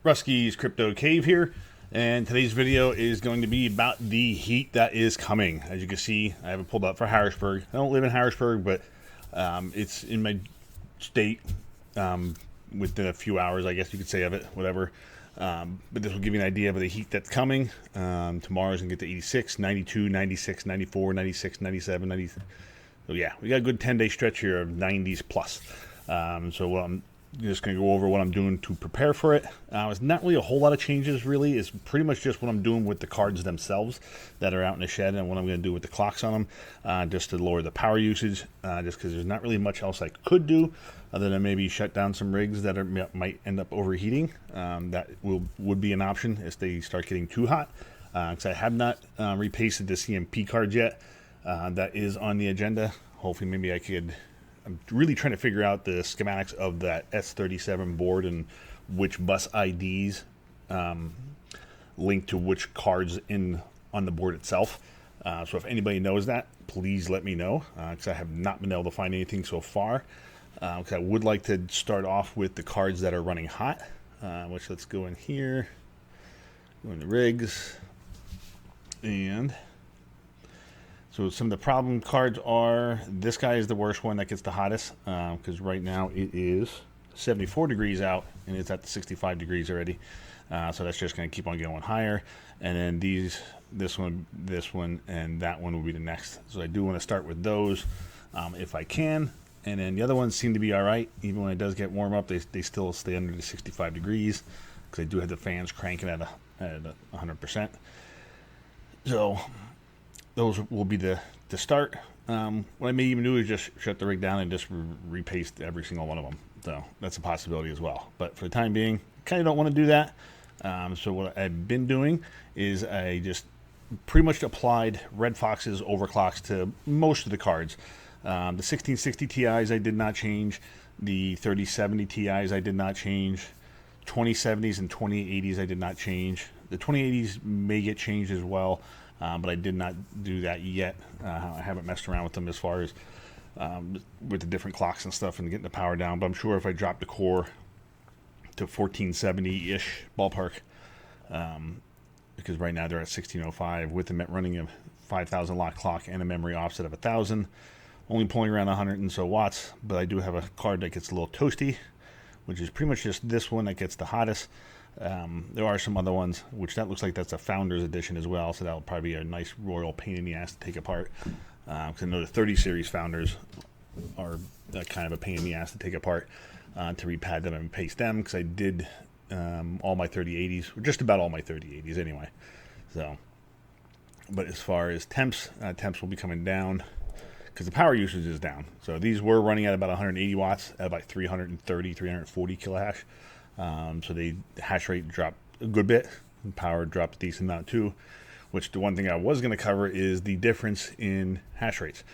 Ruski's Crypto Cave here, and today's video is going to be about the heat that is coming. As you can see, I have it pulled up for Harrisburg. I don't live in Harrisburg, but it's in my state within a few hours, I guess you could say, of it, whatever. But this will give you an idea of the heat that's coming. Tomorrow's going to get to 86, 92, 96, 94, 96, 97, 90. So yeah, we got a good 10-day stretch here of 90s plus. So I'm just going to go over what I'm doing to prepare for it. It's not really a whole lot of changes, really. It's pretty much just what I'm doing with the cards themselves that are out in the shed and what I'm going to do with the clocks on them, just to lower the power usage, just because there's not really much else I could do other than maybe shut down some rigs that might end up overheating. That would be an option if they start getting too hot, because I have not repasted the CMP cards yet. That is on the agenda. Hopefully maybe I could... I'm really trying to figure out the schematics of that S37 board and which bus IDs link to which cards on the board itself. So if anybody knows that, please let me know, because I have not been able to find anything so far. Because I would like to start off with the cards that are running hot, which let's go in here, go into rigs, and... So some of the problem cards are, this guy is the worst one that gets the hottest, because right now it is 74 degrees out, and it's at the 65 degrees already. So that's just going to keep on going higher. And then this one, and that one will be the next. So I do want to start with those if I can. And then the other ones seem to be all right. Even when it does get warm up, they still stay under the 65 degrees, because I do have the fans cranking at 100%. So... those will be the start. What I may even do is just shut the rig down and just repaste every single one of them. So that's a possibility as well. But for the time being, kind of don't want to do that. So what I've been doing is I just pretty much applied Red Fox's overclocks to most of the cards. The 1660 Ti's I did not change. The 3070 Ti's I did not change. 2070s and 2080s I did not change. The 2080s may get changed as well. But I did not do that yet. I haven't messed around with them as far as with the different clocks and stuff and getting the power down. But I'm sure if I drop the core to 1470-ish ballpark, because right now they're at 1605 with the running a 5,000 watt clock and a memory offset of 1,000, only pulling around 100 and so watts. But I do have a card that gets a little toasty, which is pretty much just this one that gets the hottest. There are some other ones, which that looks like that's a Founders Edition as well, so that'll probably be a nice royal pain in the ass to take apart. Because I know the 30 series Founders are kind of a pain in the ass to take apart, to repad them and paste them, because I did all my 3080s, or just about all my 3080s anyway. So, but as far as temps will be coming down, because the power usage is down. So these were running at about 180 watts, at about 330, 340 kilohash. So the hash rate dropped a good bit, and power dropped a decent amount too, which the one thing I was going to cover is the difference in hash rates.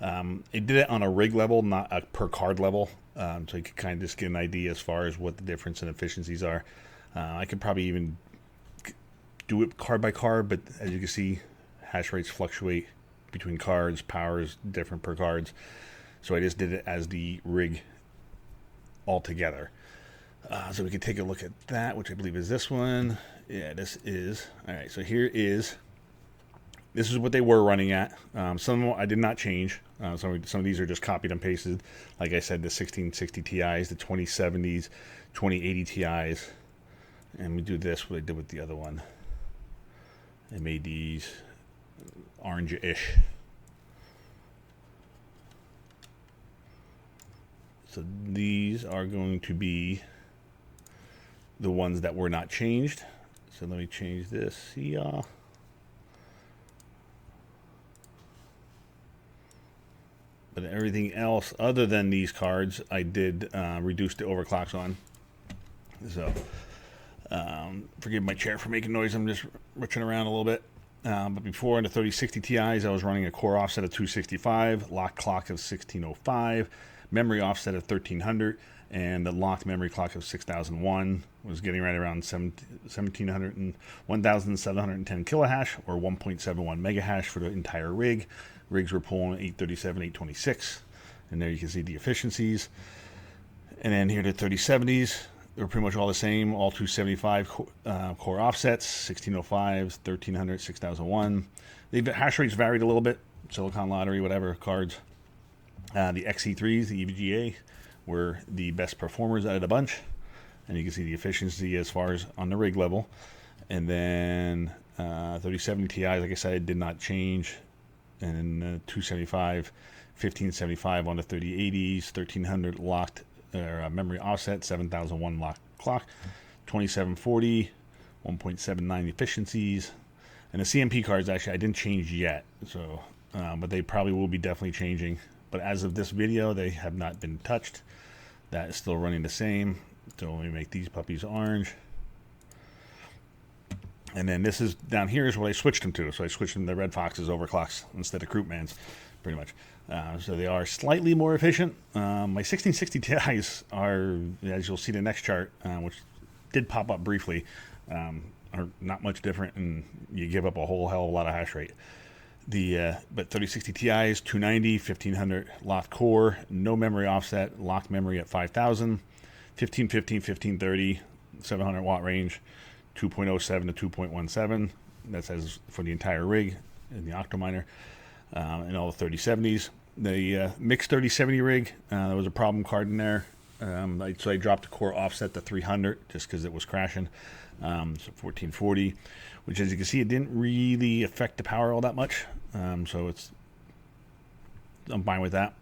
It did it on a rig level, not a per card level, so you could kind of just get an idea as far as what the difference in efficiencies are. I could probably even do it card by card, but as you can see, hash rates fluctuate between cards, power is different per cards, so I just did it as the rig altogether. So we can take a look at that, which I believe is this one. Yeah, this is. All right, so this is what they were running at. Some of them I did not change. Some of these are just copied and pasted. Like I said, the 1660 Ti's, the 2070s, 2080 Ti's. And we do this, what I did with the other one. I made these orange-ish. So these are going to be the ones that were not changed. So let me change this. Yeah. But everything else other than these cards, I did reduce the overclocks on. So forgive my chair for making noise. I'm just reaching around a little bit. But before in the 3060 Ti's, I was running a core offset of 265, lock clock of 1605, memory offset of 1300, and the locked memory clock of 6001. Was getting right around 1,710 kilohash, or 1.71 megahash for the entire rig. Rigs were pulling 837, 826, and there you can see the efficiencies. And then here the 3070s, They're pretty much all the same, all 275 core offsets, 1605s, 1300, 6001. The hash rates varied a little bit, Silicon Lottery, whatever, cards. The XE3s, the EVGA, were the best performers out of the bunch. And you can see the efficiency as far as on the rig level. And then 3070 Ti's, like I said, did not change. And 275, 1575 on the 3080s, 1300 locked memory offset, 7001 locked clock, 2740, 1.79 efficiencies. And the CMP cards, actually, I didn't change yet. So, but they probably will be definitely changing. But as of this video, they have not been touched. That is still running the same. So let me make these puppies orange. And then this is down here is what I switched them to. So I switched them to Red Foxes overclocks instead of Croup-Mans, pretty much. So they are slightly more efficient. My 1660 Ti's are, as you'll see the next chart, which did pop up briefly, are not much different, and you give up a whole hell of a lot of hash rate. But 3060 Ti's, 290, 1500 locked core, no memory offset, locked memory at 5000, 1515, 1530, 700 watt range, 2.07 to 2.17. That says for the entire rig in the Octominer, and all the 3070s. The mixed 3070 rig, there was a problem card in there. So I dropped the core offset to 300 just because it was crashing. So 1440, which, as you can see, it didn't really affect the power all that much. So I'm fine with that.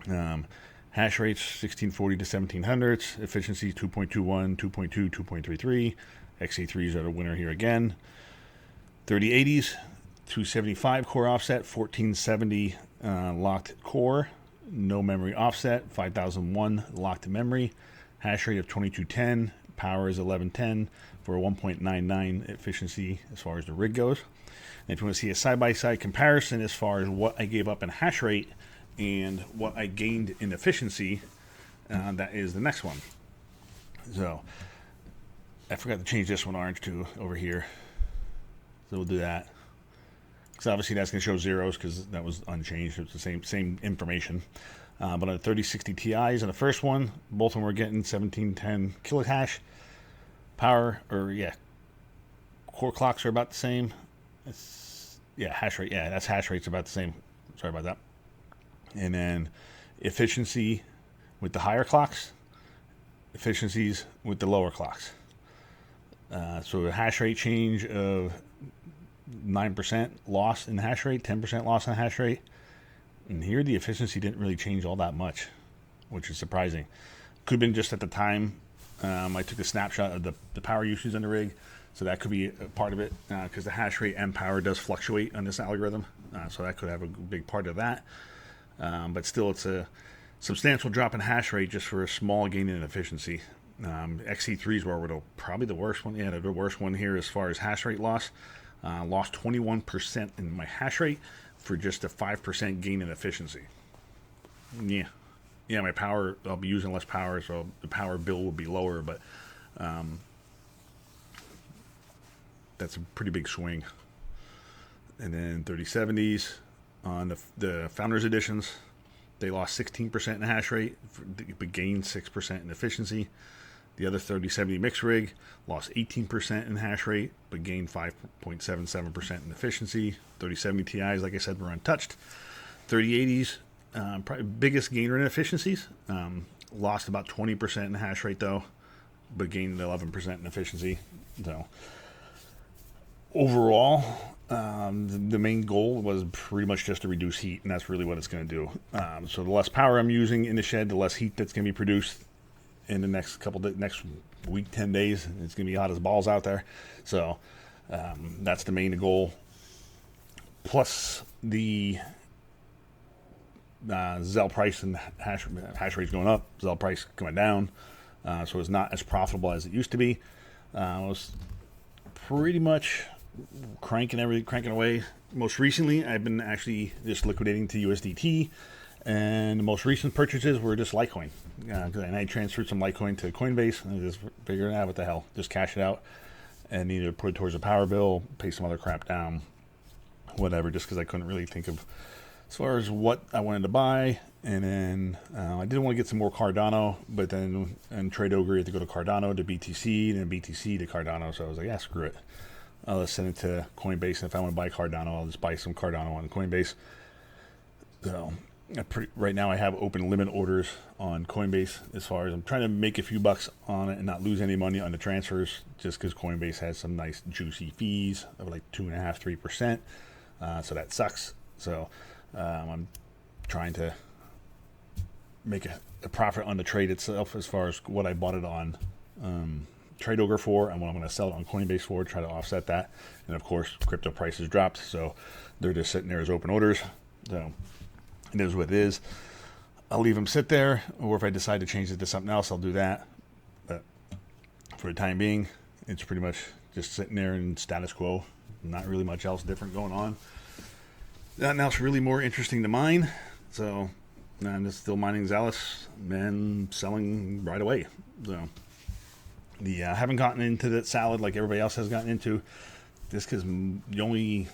Hash rates 1640 to 1700s, efficiency 2.21, 2.2, 2.33. XE3s are the winner here again. 3080s, 275 core offset, 1470 locked core, no memory offset, 5001 locked memory, hash rate of 2210, power is 1110 for a 1.99 efficiency as far as the rig goes. And if you want to see a side-by-side comparison as far as what I gave up in hash rate and what I gained in efficiency, that is the next one. So I forgot to change this one orange to over here. So we'll do that. Because obviously that's going to show zeros because that was unchanged. It's the same information. But on the 3060 Ti's on the first one, both of them were getting 1710 kilohash. Power, core clocks are about the same. Hash rate. Yeah, that's hash rate's about the same. Sorry about that. And then efficiency with the higher clocks, efficiencies with the lower clocks. So a hash rate change of 9% loss in hash rate, 10% loss in hash rate. And here the efficiency didn't really change all that much, which is surprising. Could have been just at the time. I took a snapshot of the power usage on the rig, so that could be a part of it, because the hash rate and power does fluctuate on this algorithm, so that could have a big part of that. But still, it's a substantial drop in hash rate just for a small gain in efficiency. XE3s were probably the worst one. Yeah, the worst one here as far as hash rate loss. Lost 21% in my hash rate for just a 5% gain in efficiency. Yeah, my power, I'll be using less power, so the power bill will be lower, but that's a pretty big swing. And then 3070s on the Founders Editions, they lost 16% in hash rate, but gained 6% in efficiency. The other 3070 mixed rig lost 18% in hash rate, but gained 5.77% in efficiency. 3070 Ti's, like I said, were untouched. 3080s, probably biggest gainer in efficiencies. Lost about 20% in hash rate, though, but gained 11% in efficiency. So overall, the main goal was pretty much just to reduce heat, and that's really what it's going to do. So the less power I'm using in the shed, the less heat that's going to be produced in the next next week, 10 days. It's going to be hot as balls out there. So that's the main goal. Plus the Xel price and hash rates going up, Xel price coming down. So it's not as profitable as it used to be. I was pretty much cranking away. Most recently, I've been actually just liquidating to USDT. And the most recent purchases were just Litecoin. And I transferred some Litecoin to Coinbase, and I just figured, what the hell, just cash it out and either put it towards a power bill, pay some other crap down, whatever, just because I couldn't really think of as far as what I wanted to buy And then I did want to get some more Cardano, but then in Trade Ogre, you have to go to Cardano to BTC, and then BTC to Cardano. So I was like, yeah, screw it. I'll just send it to Coinbase, and if I want to buy Cardano, I'll just buy some Cardano on Coinbase. So right now I have open limit orders on Coinbase, as far as I'm trying to make a few bucks on it and not lose any money on the transfers, just because Coinbase has some nice juicy fees of like 2.5–3%. So that sucks. So I'm trying to make a profit on the trade itself, as far as what I bought it on Trade Ogre for and what I'm going to sell it on Coinbase for, try to offset that. And of course, crypto prices dropped, so they're just sitting there as open orders. So it is what it is. I'll leave them sit there, or if I decide to change it to something else, I'll do that. But for the time being, it's pretty much just sitting there in status quo. Not really much else different going on. Nothing else really more interesting to mine. So I'm just still mining Xelis and selling right away. So I haven't gotten into that salad like everybody else has gotten into, just because the only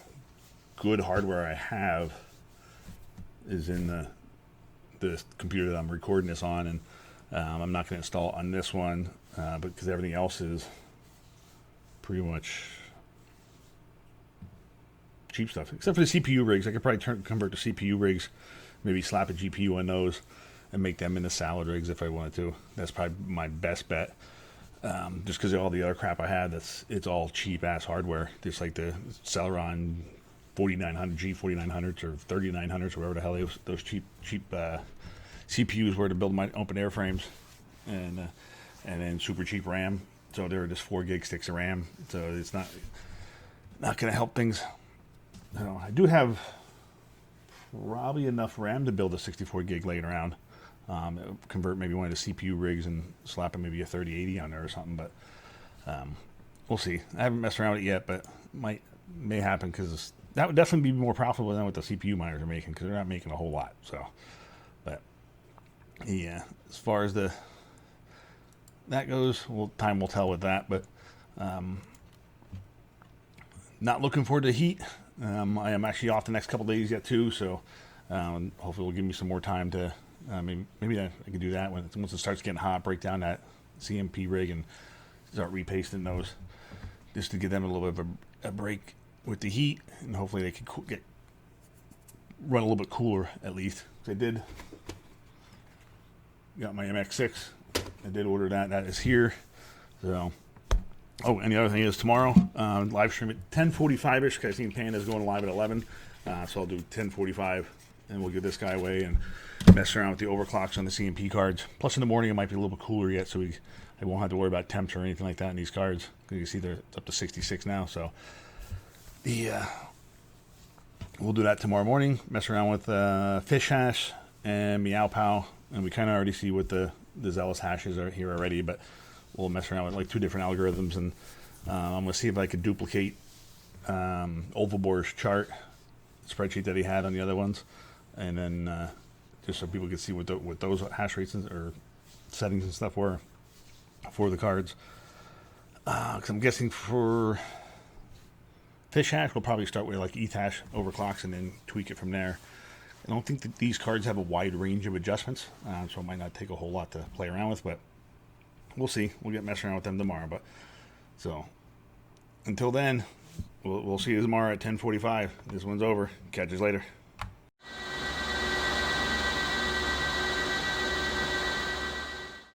good hardware I have is in the computer that I'm recording this on, and I'm not going to install it on this one, but because everything else is pretty much cheap stuff, except for the CPU rigs. I could probably convert to CPU rigs, maybe slap a GPU on those, and make them into salad rigs if I wanted to. That's probably my best bet. Just because of all the other crap I had, it's all cheap ass hardware. Just like the Celeron 4900 G4900s or 3900s, or whatever the hell those cheap CPUs were to build my open airframes, and then super cheap RAM. So they're just 4 gig sticks of RAM. So it's not going to help things. I do have probably enough RAM to build a 64 gig laying around. Convert maybe one of the CPU rigs and slap maybe a 3080 on there or something, but we'll see. I haven't messed around with it yet, but may happen, because that would definitely be more profitable than what the CPU miners are making, because they're not making a whole lot. So, but yeah, as far as that goes, well, time will tell with that. But not looking forward to heat. I am actually off the next couple days yet too, so hopefully it'll give me some more time to maybe I can do that once it starts getting hot. Break down that CMP rig and start repasting those, just to give them a little bit of a break with the heat, and hopefully they can run a little bit cooler at least. I did got my MX6. I did order that. That is here. So, and the other thing is tomorrow, live stream at 10:45ish, because I seen Panda's going live at 11. So I'll do 10:45, and we'll give this guy away and mess around with the overclocks on the CMP cards. Plus in the morning it might be a little bit cooler yet, so I won't have to worry about temps or anything like that in these cards. You can see they're up to 66 now. So we'll do that tomorrow morning. Mess around with fish hash and meow pow, and we kind of already see what the Xelis hashes are here already, but we'll mess around with like 2 different algorithms, and I'm going to see if I could duplicate Ovalbor's chart spreadsheet that he had on the other ones, and then just so people can see what those hash rates or settings and stuff were for the cards. Because I'm guessing for fish hash, we'll probably start with like ETH hash overclocks and then tweak it from there. I don't think that these cards have a wide range of adjustments, so it might not take a whole lot to play around with, but we'll see. We'll get messing around with them tomorrow. But so until then, we'll see you tomorrow at 10:45. This one's over. Catch us later.